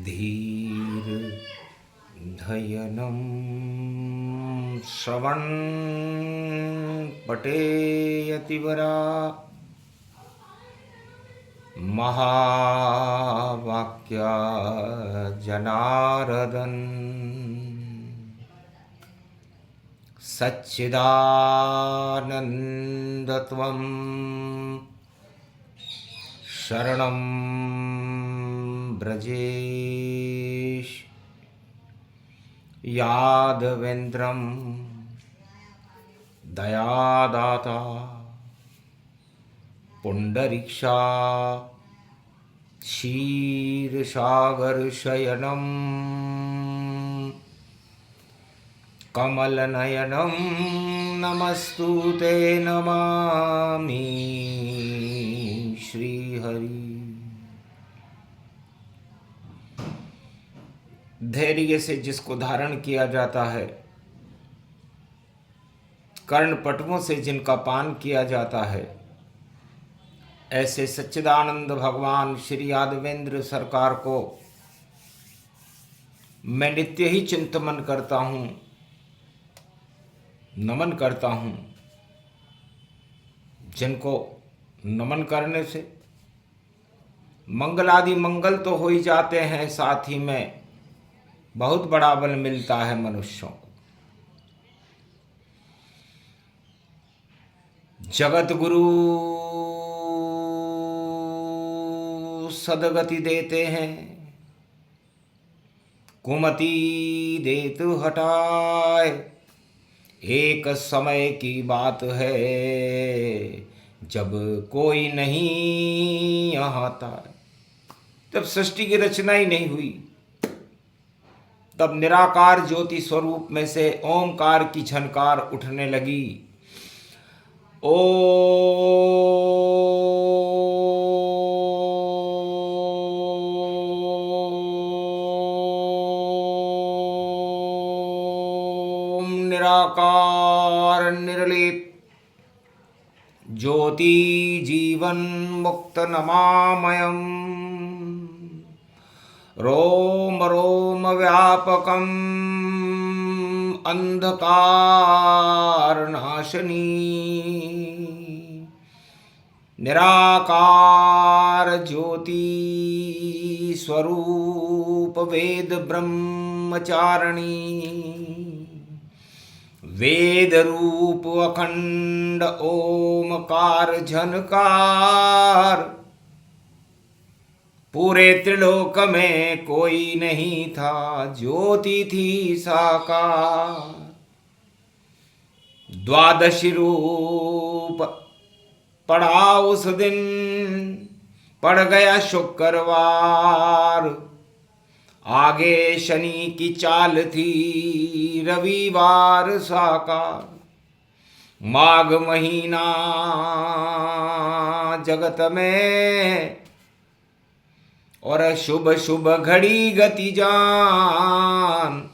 धीर धयनं श्रवण पटेयतिवरा महावाक्या जनार्दन सच्चिदानन्दत्वं शरणं ब्रजेश यादवेन्द्रं दयादाता पुंडरीक्षा क्षीरसागरशयनं कमलनयनं नमस्तुते नमामि श्रीहरि। धैर्य से जिसको धारण किया जाता है, कर्णपटुओं से जिनका पान किया जाता है, ऐसे सच्चिदानंद भगवान श्री यादवेंद्र सरकार को मैं नित्य ही चिंतन करता हूँ, नमन करता हूँ, जिनको नमन करने से मंगलादि मंगल तो हो ही जाते हैं, साथ ही में बहुत बड़ा बल मिलता है मनुष्यों को। जगत गुरु सदगति देते हैं, कुमति देतु हटाए। एक समय की बात है जब कोई नहीं यहाँ था, जब सृष्टि की रचना ही नहीं हुई, तब निराकार ज्योति स्वरूप में से ओमकार की झनकार उठने लगी। ओम निराकार निर्लेप ज्योति जीवन मुक्त नमामयम् रोम रोम व्यापकम् अंधकार नाशनी निराकार ज्योति स्वरूप वेद ब्रह्मचारिणी वेद रूप अखंड ओमकार झनकार। पूरे त्रिलोक में कोई नहीं था, ज्योति थी साकार। द्वादशी रूप पड़ा उस दिन, पड़ गया शुक्रवार। आगे शनि की चाल थी, रविवार साकार। माघ महीना जगत में और शुभ शुभ घड़ी गति जान।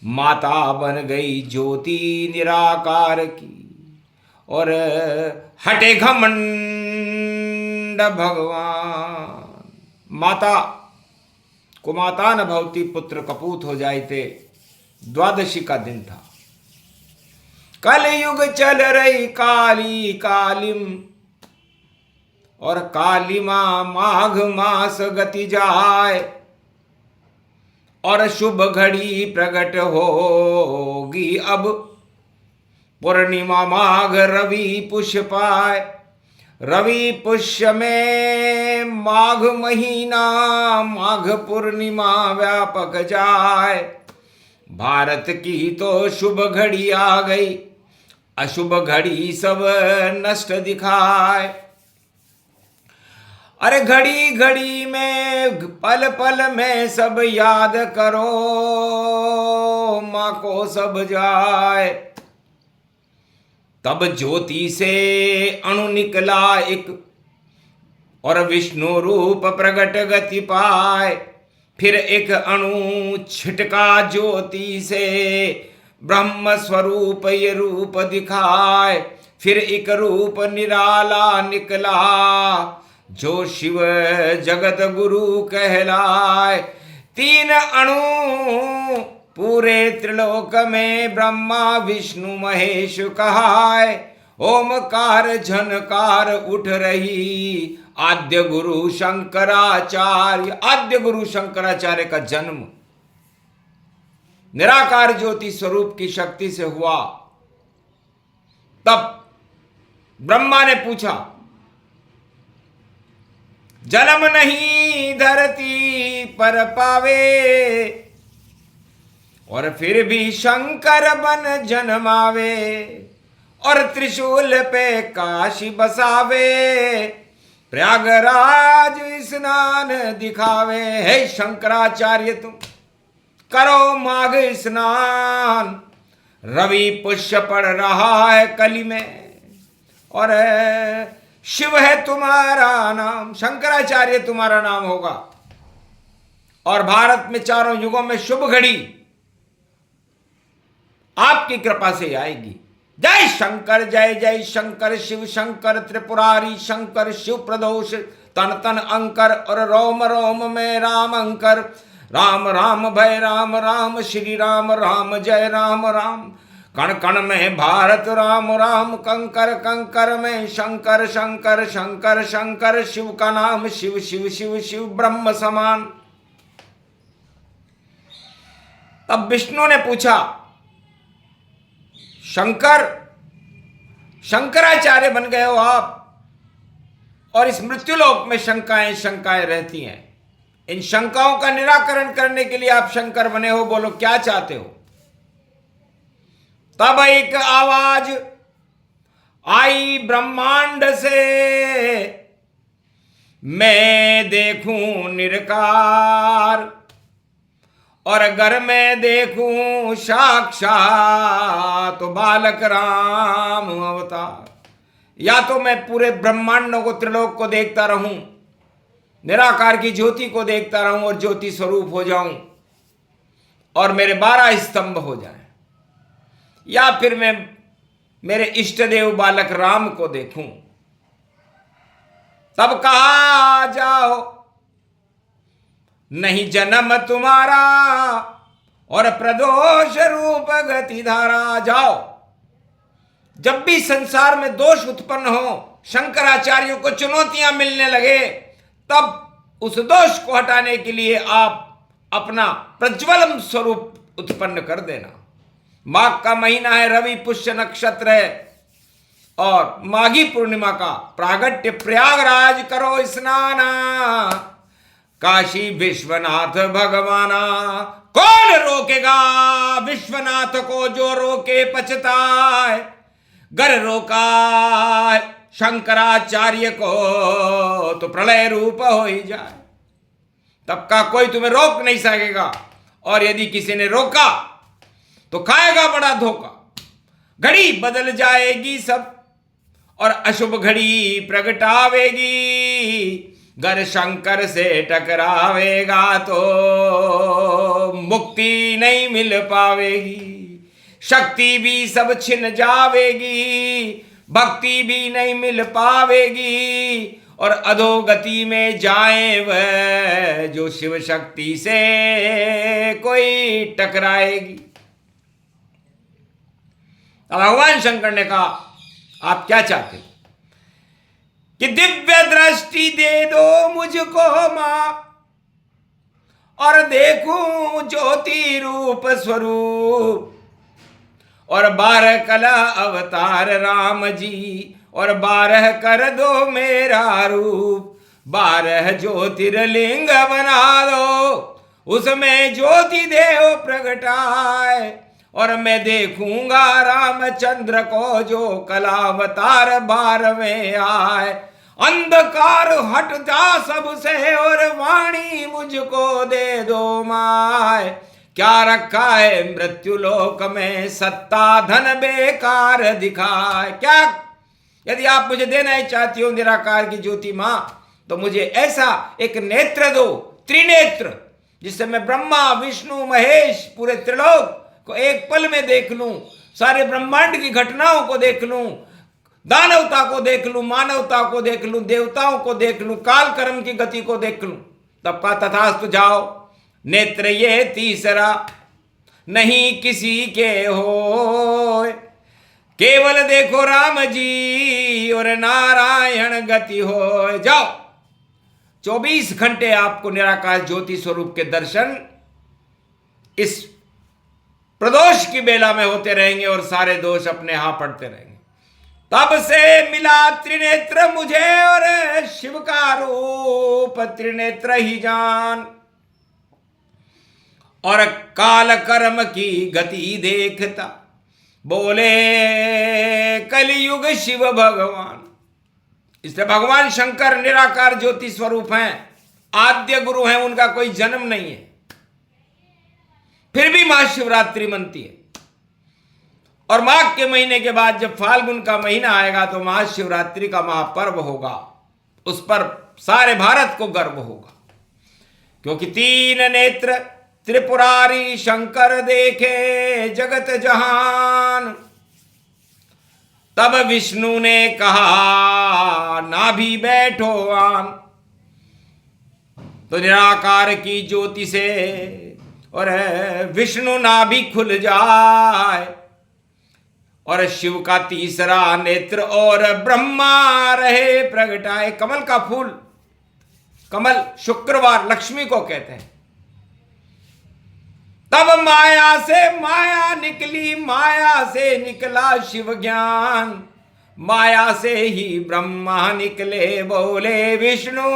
माता बन गई ज्योति निराकार की और हटे घमंड भगवान। माता कुमाता न भवती पुत्र कपूत हो जाए थे। द्वादशी का दिन था। कलयुग चल रही काली कालिम और कालिमा माघ मास गति जाए और शुभ घड़ी प्रकट होगी अब। पूर्णिमा माघ रवि पुष्य पाए, रवि पुष्य में माघ महीना, माघ पूर्णिमा व्यापक जाए। भारत की तो शुभ घड़ी आ गई, अशुभ घड़ी सब नष्ट दिखाए। अरे घड़ी घड़ी में पल पल में सब याद करो, माँ को सब जाए। तब ज्योति से अणु निकला एक और विष्णु रूप प्रगट गति पाए। फिर एक अणु छिटका ज्योति से, ब्रह्म स्वरूप ये रूप दिखाए। फिर एक रूप निराला निकला, जो शिव जगत गुरु कहलाए। तीन अणु पूरे त्रिलोक में ब्रह्मा विष्णु महेश कहाय। ओमकार झनकार उठ रही आद्य गुरु शंकराचार्य। आद्य गुरु शंकराचार्य का जन्म निराकार ज्योति स्वरूप की शक्ति से हुआ। तब ब्रह्मा ने पूछा, जन्म नहीं धरती पर पावे और फिर भी शंकर बन जन्मावे और त्रिशूल पे काशी बसावे, प्रयागराज स्नान दिखावे। हे शंकराचार्य तुम करो माघ स्नान। रवि पुष्य पड़ रहा है कली में और शिव है तुम्हारा नाम। शंकराचार्य तुम्हारा नाम होगा और भारत में चारों युगों में शुभ घड़ी आपकी कृपा से आएगी। जय शंकर जय जय शंकर शिव शंकर त्रिपुरारी शंकर शिव प्रदोष तन तन अंकर और रोम रोम में राम अंकर। राम राम भय राम राम श्री राम राम जय राम राम। कण कण में भारत राम राम कंकर कंकर में शंकर शंकर शंकर शंकर। शिव का नाम शिव शिव शिव शिव ब्रह्म समान। तब विष्णु ने पूछा, शंकर शंकराचार्य बन गए हो आप और इस मृत्युलोक में शंकाएं शंकाएं रहती हैं। इन शंकाओं का निराकरण करने के लिए आप शंकर बने हो, बोलो क्या चाहते हो। तब एक आवाज आई ब्रह्मांड से, मैं देखूं निरकार और अगर मैं देखूं साक्षात तो बालक राम अवतार। या तो मैं पूरे ब्रह्मांडों को त्रिलोक को देखता रहूं, निराकार की ज्योति को देखता रहूं और ज्योति स्वरूप हो जाऊं और मेरे 12 स्तंभ हो जाएं, या फिर मैं मेरे इष्ट देव बालक राम को देखूं। तब कहा, जाओ नहीं जन्म तुम्हारा और प्रदोष रूप गति धारा। जाओ, जब भी संसार में दोष उत्पन्न हो, शंकराचार्यों को चुनौतियां मिलने लगे, तब उस दोष को हटाने के लिए आप अपना प्रज्वलम स्वरूप उत्पन्न कर देना। माघ का महीना है, रवि पुष्य नक्षत्र है और माघी पूर्णिमा का प्रागट्य। प्रयागराज करो स्नाना, काशी विश्वनाथ भगवाना। कौन रोकेगा विश्वनाथ को, जो रोके पछताए। गर रोका शंकराचार्य को तो प्रलय रूप हो ही जाए। तब का कोई तुम्हें रोक नहीं सकेगा और यदि किसी ने रोका तो खाएगा बड़ा धोखा। घड़ी बदल जाएगी सब और अशुभ घड़ी प्रगटावेगी। गर शंकर से टकरावेगा तो मुक्ति नहीं मिल पावेगी। शक्ति भी सब छिन जावेगी, भक्ति भी नहीं मिल पावेगी और अधोगति में जाए वह जो शिव शक्ति से कोई टकराएगी। अब भगवान शंकर ने कहा, आप क्या चाहते हो कि दिव्य दृष्टि दे दो मुझको मां और देखूं ज्योति रूप स्वरूप और 12 कला अवतार राम जी और 12 कर दो मेरा रूप। 12 ज्योतिर्लिंग बना दो, उसमें ज्योति देव प्रगटाए और मैं देखूंगा रामचंद्र को जो कलावतार 12वें आए। अंधकार हट जा सबसे और वाणी मुझको दे दो माय। क्या रखा है मृत्युलोक में, सत्ता धन बेकार दिखाए। क्या यदि आप मुझे देना ही चाहती हो निराकार की ज्योति मां, तो मुझे ऐसा एक नेत्र दो, त्रिनेत्र, जिससे मैं ब्रह्मा विष्णु महेश पूरे त्रिलोक को एक पल में देख लूं, सारे ब्रह्मांड की घटनाओं को देख लूं, दानवता को देख लूं, मानवता को देख लूं, देवताओं को देख लूं, काल कर्म की गति को देख लूं। तब का तथास्तु, जाओ नेत्र ये तीसरा नहीं किसी के हो, केवल देखो राम जी और नारायण गति हो। जाओ, 24 घंटे आपको निराकार ज्योति स्वरूप के दर्शन इस प्रदोष की बेला में होते रहेंगे और सारे दोष अपने यहां पड़ते रहेंगे। तब से मिला त्रिनेत्र मुझे और शिव का रूप त्रिनेत्र ही जान, और काल कर्म की गति देखता बोले कलयुग शिव भगवान। इसलिए भगवान शंकर निराकार ज्योति स्वरूप हैं, आद्य गुरु हैं, उनका कोई जन्म नहीं है। फिर भी महाशिवरात्रि मनती है, और माघ के महीने के बाद जब फाल्गुन का महीना आएगा तो महाशिवरात्रि का महापर्व होगा, उस पर सारे भारत को गर्व होगा। क्योंकि 3 नेत्र त्रिपुरारी शंकर देखे जगत जहान, तब विष्णु ने कहा ना भी बैठो आन। तो निराकार की ज्योति से और विष्णु ना भी खुल जाए, और शिव का तीसरा नेत्र और ब्रह्मा रहे प्रगटाए। कमल का फूल, कमल शुक्रवार लक्ष्मी को कहते हैं। तब माया निकली, माया से निकला शिव ज्ञान, माया से ही ब्रह्मा निकले बोले विष्णु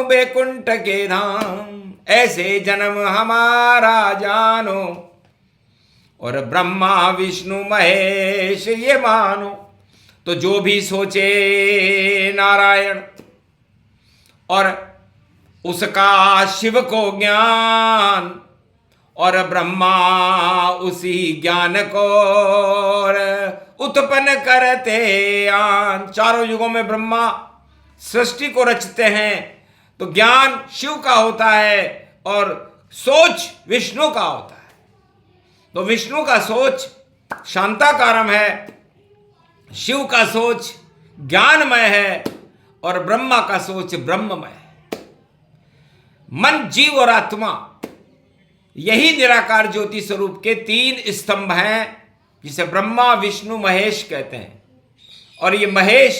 बैकुंठ के धाम। ऐसे जन्म हमारा जानो, और ब्रह्मा विष्णु महेश ये मानो। तो जो भी सोचे नारायण और उसका शिव को ज्ञान, और ब्रह्मा उसी ज्ञान को उत्पन्न करते आन। चारों युगों में ब्रह्मा सृष्टि को रचते हैं, तो ज्ञान शिव का होता है और सोच विष्णु का होता है। तो विष्णु का सोच शांताकारम है, शिव का सोच ज्ञानमय है, और ब्रह्मा का सोच ब्रह्ममय है। मन, जीव और आत्मा, यही निराकार ज्योति स्वरूप के 3 स्तंभ हैं, जिसे ब्रह्मा विष्णु महेश कहते हैं। और ये महेश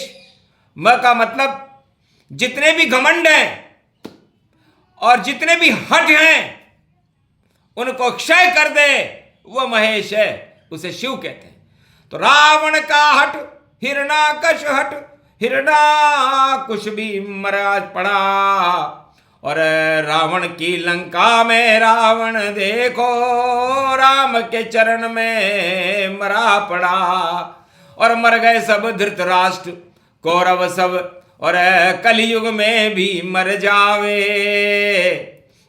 म का मतलब जितने भी घमंड हैं और जितने भी हठ हैं उनको क्षय कर दे, वह महेश है, उसे शिव कहते हैं। तो रावण का हट, हिरणाकश हट, हिरणाकुश भी मरा पड़ा, और रावण की लंका में रावण देखो राम के चरण में मरा पड़ा। और मर गए सब धृतराष्ट्र कौरव सब, और कलयुग में भी मर जावे,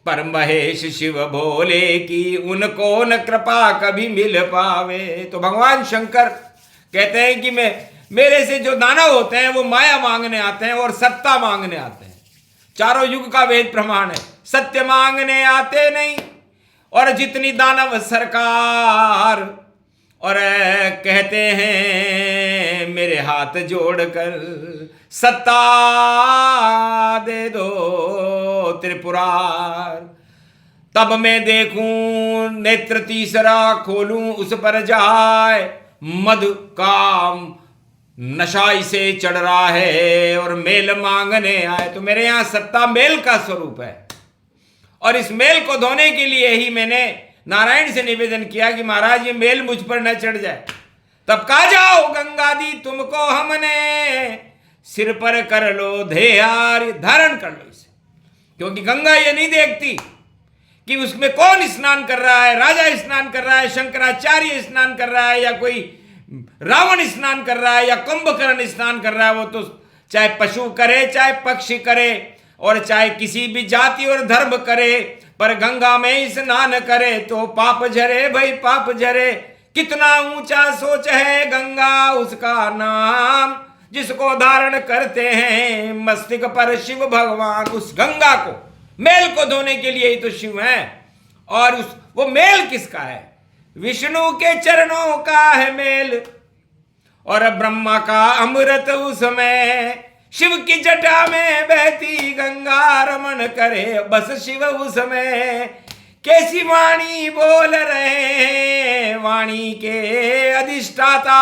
पर महेश शिव भोले की उनको न कृपा कभी मिल पावे। तो भगवान शंकर कहते हैं कि मेरे से जो दानव होते हैं वो माया मांगने आते हैं और सत्ता मांगने आते हैं। चारों युग का वेद प्रमाण है, सत्य मांगने आते नहीं। और जितनी दानव सरकार और कहते हैं मेरे हाथ जोड़कर सत्ता दे दो त्रिपुरार, तब मैं देखूं नेत्र तीसरा खोलूं उस पर जाए। मधु काम नशा इसे चढ़ रहा है और मेल मांगने आए। तो मेरे यहां सत्ता मेल का स्वरूप है, और इस मेल को धोने के लिए ही मैंने नारायण से निवेदन किया कि महाराज ये मेल मुझ पर न चढ़ जाए। तब कहा जाओ गंगा दी तुमको हमने सिर पर कर लो धेयार, धारण कर लो इसे। क्योंकि गंगा ये नहीं देखती कि उसमें कौन स्नान कर रहा है, राजा स्नान कर रहा है, शंकराचार्य स्नान कर रहा है, या कोई रावण स्नान कर रहा है, या कुंभकर्ण स्नान कर रहा है। वो तो चाहे पशु करे, चाहे पक्षी करे, और चाहे किसी भी जाति और धर्म करे, पर गंगा में स्नान करे तो पाप झरे भाई पाप झरे। कितना ऊंचा सोच है गंगा उसका नाम, जिसको धारण करते हैं मस्तिष्क पर शिव भगवान। उस गंगा को मेल को धोने के लिए ही तो शिव है। और वो मेल किसका है? विष्णु के चरणों का है मेल, और ब्रह्मा का अमृत उसमें शिव की जटा में बहती गंगा रमन करे बस शिव उसमें, कैसी वाणी बोल रहे वाणी के अधिष्ठाता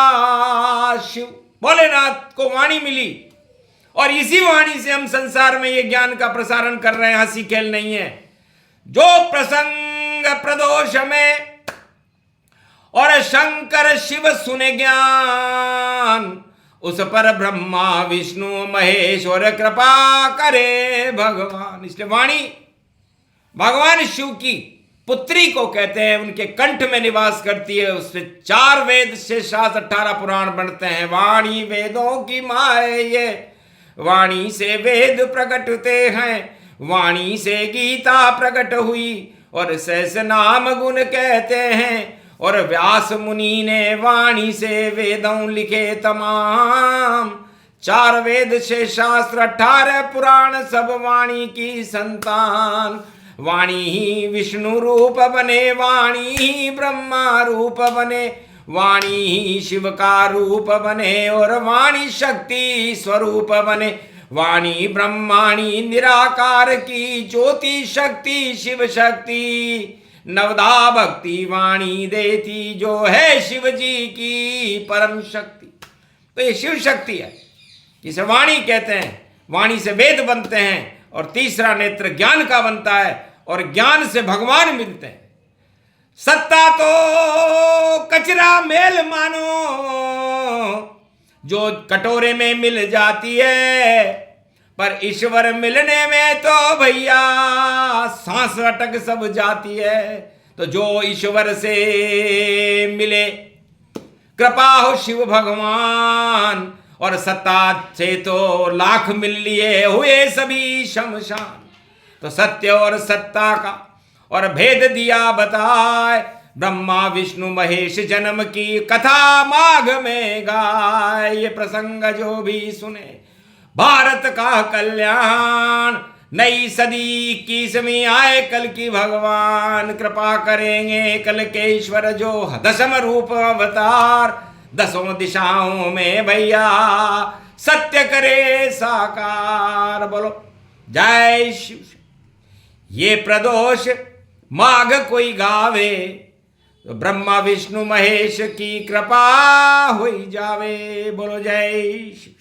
शिव। भोलेनाथ को वाणी मिली और इसी वाणी से हम संसार में ये ज्ञान का प्रसारण कर रहे हैं, हंसी खेल नहीं है। जो प्रसंग प्रदोष में और शंकर शिव सुने ज्ञान, उस पर ब्रह्मा विष्णु महेश और कृपा करे भगवान। इसलिए वाणी भगवान शिव की पुत्री को कहते हैं, उनके कंठ में निवास करती है। उससे 4 वेद से 18 पुराण बनते हैं। वाणी वेदों की माँ है ये, वाणी से वेद प्रकटते हैं, वाणी से गीता प्रकट हुई और सहस नाम गुण कहते हैं। और व्यास मुनि ने वाणी से वेदों लिखे तमाम, 4 वेद से शास्त्र 18 पुराण सब वाणी की संतान। वाणी ही विष्णु रूप बने, वाणी ही ब्रह्मा रूप बने, वाणी ही शिव का रूप बने और वाणी शक्ति स्वरूप बने। वाणी ब्रह्माणी निराकार की ज्योति शक्ति शिव शक्ति, नवदा भक्ति वाणी देती जो है शिव जी की परम शक्ति। तो ये शिव शक्ति है, जिसे वाणी कहते हैं। वाणी से वेद बनते हैं और तीसरा नेत्र ज्ञान का बनता है और ज्ञान से भगवान मिलते हैं। सत्ता तो कचरा मेल मानो जो कटोरे में मिल जाती है, पर ईश्वर मिलने में तो भैया सांस अटक सब जाती है। तो जो ईश्वर से मिले कृपा हो शिव भगवान, और सत्ता से तो लाख मिल लिए हुए सभी शमशान। तो सत्य और सत्ता का और भेद दिया बताए, ब्रह्मा विष्णु महेश जन्म की कथा माघ में गाय। ये प्रसंग जो भी सुने भारत का कल्याण। नई सदी 21वीं आए कल की भगवान, कृपा करेंगे कल के ईश्वर जो 10म रूप अवतार। 10 दिशाओं में भैया सत्य करे साकार। बोलो जय शिव। ये प्रदोष माघ कोई गावे, तो ब्रह्मा विष्णु महेश की कृपा हो जावे। बोलो जय शिव।